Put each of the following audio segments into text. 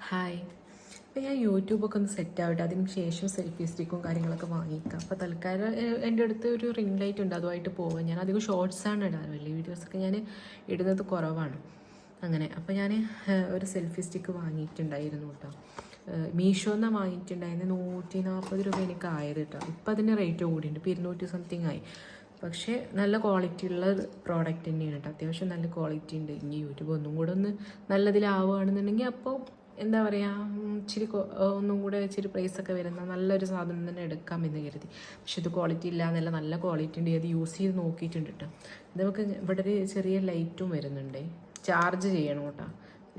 Hi. അപ്പോൾ ഞാൻ യൂട്യൂബൊക്കെ ഒന്ന് സെറ്റ് ആവട്ടെ, അതിന് ശേഷം സെൽഫി സ്റ്റിക്കും കാര്യങ്ങളൊക്കെ വാങ്ങിക്കാം. അപ്പോൾ തൽക്കാലം എൻ്റെ അടുത്ത് ഒരു റിംഗ് ലൈറ്റ് ഉണ്ട്, അതുമായിട്ട് പോവാം. ഞാൻ അധികം ഷോർട്സാണ് ഇടാറ്, വലിയ വീഡിയോസൊക്കെ ഞാൻ ഇടുന്നത് കുറവാണ്. അങ്ങനെ അപ്പോൾ ഞാൻ ഒരു സെൽഫി സ്റ്റിക്ക് വാങ്ങിയിട്ടുണ്ടായിരുന്നു കേട്ടോ. മീഷോന്നാണ് വാങ്ങിയിട്ടുണ്ടായിരുന്നു. 140 രൂപ എനിക്ക് ആയത് കേട്ടോ. ഇപ്പം അതിൻ്റെ റേറ്റ് കൂടിയുണ്ട്, ഇപ്പോൾ 200 സംതിങ് ആയി. പക്ഷേ നല്ല ക്വാളിറ്റി ഉള്ള പ്രോഡക്റ്റ് തന്നെയാണ് കേട്ടോ. അത്യാവശ്യം നല്ല ക്വാളിറ്റി ഉണ്ട്. ഇനി യൂട്യൂബ് ഒന്നും കൂടെ ഒന്ന് നല്ലതിലാവുകയാണെന്നുണ്ടെങ്കിൽ അപ്പോൾ എന്താ പറയുക, ഇച്ചിരി ഒന്നും കൂടെ ഇച്ചിരി പ്രൈസൊക്കെ വരുന്ന നല്ലൊരു സാധനം തന്നെ എടുക്കാമെന്ന് കരുതി. പക്ഷെ ഇത് ക്വാളിറ്റി ഇല്ല എന്നല്ല, നല്ല ക്വാളിറ്റി ഉണ്ട്. അത് യൂസ് ചെയ്ത് നോക്കിയിട്ടുണ്ട് കേട്ടോ. ഇത് നമുക്ക് ഇവിടെ ഒരു ചെറിയ ലൈറ്റും വരുന്നുണ്ട്. ചാർജ് ചെയ്യണം കേട്ടോ,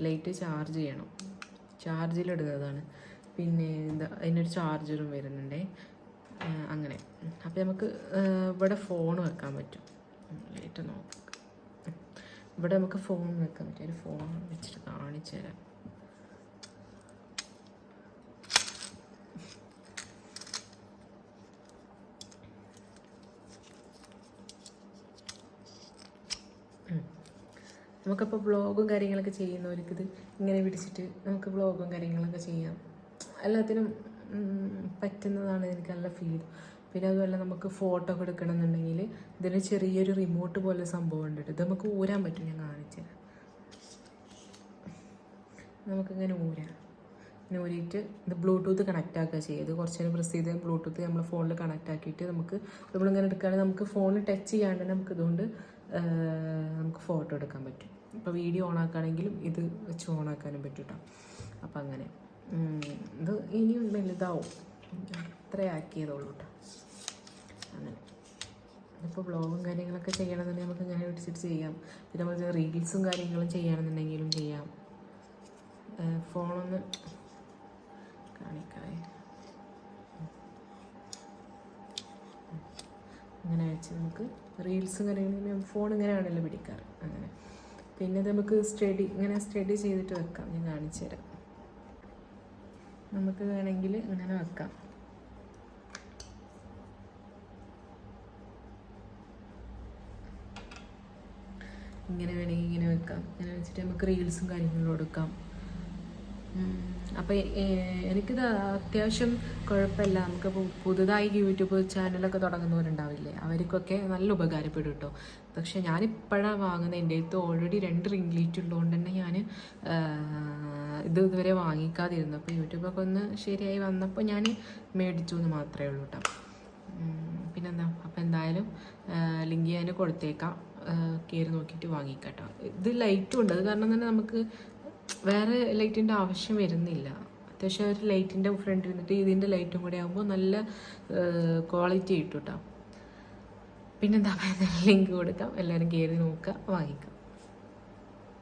ലൈറ്റ് ചാർജ് ചെയ്യണം, ചാർജിലിടുന്നതാണ്. പിന്നെ എന്താ അതിനൊരു ചാർജറും വരുന്നുണ്ട്. അങ്ങനെ അപ്പോൾ നമുക്ക് ഇവിടെ ഫോൺ വെക്കാൻ പറ്റും. ലൈറ്റ് നോക്കാം, ഇവിടെ നമുക്ക് ഫോൺ വെക്കാൻ പറ്റും. ഒരു ഫോൺ വെച്ചിട്ട് കാണിച്ചു തരാം. നമുക്കപ്പോൾ വ്ളോഗും കാര്യങ്ങളൊക്കെ ചെയ്യുന്നവർക്ക് ഇത് ഇങ്ങനെ പിടിച്ചിട്ട് നമുക്ക് വ്ളോഗും കാര്യങ്ങളൊക്കെ ചെയ്യാം. എല്ലാത്തിനും പറ്റുന്നതാണ്. എനിക്ക് നല്ല ഫീൽ. പിന്നെ അതുപോലെ നമുക്ക് ഫോട്ടോ ഒക്കെ എടുക്കണമെന്നുണ്ടെങ്കിൽ ഇതിന് ചെറിയൊരു റിമോട്ട് പോലെ സംഭവം ഉണ്ട്. ഇത് നമുക്ക് ഊരാൻ പറ്റും. ഞാൻ കാണിച്ചു തരാം. നമുക്കിങ്ങനെ ഊരാം. ഇങ്ങനെ ഊരിയിട്ട് ഇത് ബ്ലൂടൂത്ത് കണക്റ്റ് ആക്കുക ചെയ്യുക. ഇത് കുറച്ച് നേരം പ്രസ് ചെയ്ത് ബ്ലൂടൂത്ത് നമ്മൾ ഫോണിൽ കണക്റ്റ് ആക്കിയിട്ട് നമ്മളിങ്ങനെ എടുക്കുകയാണെങ്കിൽ നമുക്ക് ഫോണിൽ ടച്ച് ചെയ്യാണ്ട് തന്നെ നമുക്ക് ഇതുകൊണ്ട് നമുക്ക് ഫോട്ടോ എടുക്കാൻ പറ്റും. ഇപ്പോൾ വീഡിയോ ഓൺ ആക്കുകയാണെങ്കിലും ഇത് വെച്ച് ഓൺ ആക്കാനും പറ്റും കേട്ടോ. അപ്പം അങ്ങനെ ഇത് ഇനിയും വലുതാവും, അത്രേ ആക്കിയതുള്ളൂ കേട്ടോ. അങ്ങനെ ഇപ്പോൾ വ്ളോഗും കാര്യങ്ങളൊക്കെ ചെയ്യണമെന്നുണ്ടെങ്കിൽ നമുക്ക് ഇങ്ങനെ പിടിച്ചിട്ട് ചെയ്യാം. പിന്നെ നമുക്ക് റീൽസും കാര്യങ്ങളും ചെയ്യണമെന്നുണ്ടെങ്കിലും ചെയ്യാം. ഫോണൊന്ന് കാണിക്കാവേ, അങ്ങനെ വെച്ച് നമുക്ക് റീൽസും കാര്യങ്ങളും ഫോൺ ഇങ്ങനെയാണല്ലോ പിടിക്കാറ്. അങ്ങനെ പിന്നെ ഇത് നമുക്ക് സ്റ്റഡി ചെയ്തിട്ട് വെക്കാം. ഞാൻ കാണിച്ചു തരാം. നമുക്ക് വേണമെങ്കിൽ ഇങ്ങനെ വെക്കാം. ഇങ്ങനെ വേണമെങ്കിൽ ഇങ്ങനെ വെക്കാം. ഇങ്ങനെ വെച്ചിട്ട് നമുക്ക് റീൽസും കാര്യങ്ങളും എടുക്കാം. അപ്പം എനിക്കിത് അത്യാവശ്യം കുഴപ്പമില്ല. നമുക്കിപ്പോൾ പുതുതായി യൂട്യൂബ് ചാനലൊക്കെ തുടങ്ങുന്നവരുണ്ടാവില്ലേ, അവർക്കൊക്കെ നല്ല ഉപകാരപ്പെടും കേട്ടോ. പക്ഷെ ഞാനിപ്പോഴാണ് വാങ്ങുന്നത്. എൻ്റെ അടുത്ത് ഓൾറെഡി 2 റിംഗ് ലൈറ്റ് ഉള്ളതുകൊണ്ട് തന്നെ ഞാൻ ഇത് ഇതുവരെ വാങ്ങിക്കാതിരുന്നു. അപ്പോൾ യൂട്യൂബൊക്കെ ഒന്ന് ശരിയായി വന്നപ്പോൾ ഞാൻ മേടിച്ചു എന്ന് മാത്രമേ ഉള്ളൂ കേട്ടോ. പിന്നെന്താ, അപ്പോൾ എന്തായാലും ലിങ്ക് ഞാൻ കൊടുത്തേക്കാം, കയറി നോക്കിയിട്ട് വാങ്ങിക്കാട്ടോ. ഇത് ലൈറ്റും ഉണ്ട്, അത് കാരണം തന്നെ നമുക്ക് വേറെ ലൈറ്റിൻ്റെ ആവശ്യം വരുന്നില്ല. അത്യാവശ്യം ഒരു ലൈറ്റിൻ്റെ ഫ്രണ്ടിൽ നിന്നിട്ട് ഇതിൻ്റെ ലൈറ്റും കൂടെ ആകുമ്പോൾ നല്ല ക്വാളിറ്റി കിട്ടും കേട്ടോ. പിന്നെന്താ, ലിങ്ക് കൊടുക്കാം, എല്ലാവരും കയറി നോക്കുക, വാങ്ങിക്കാം.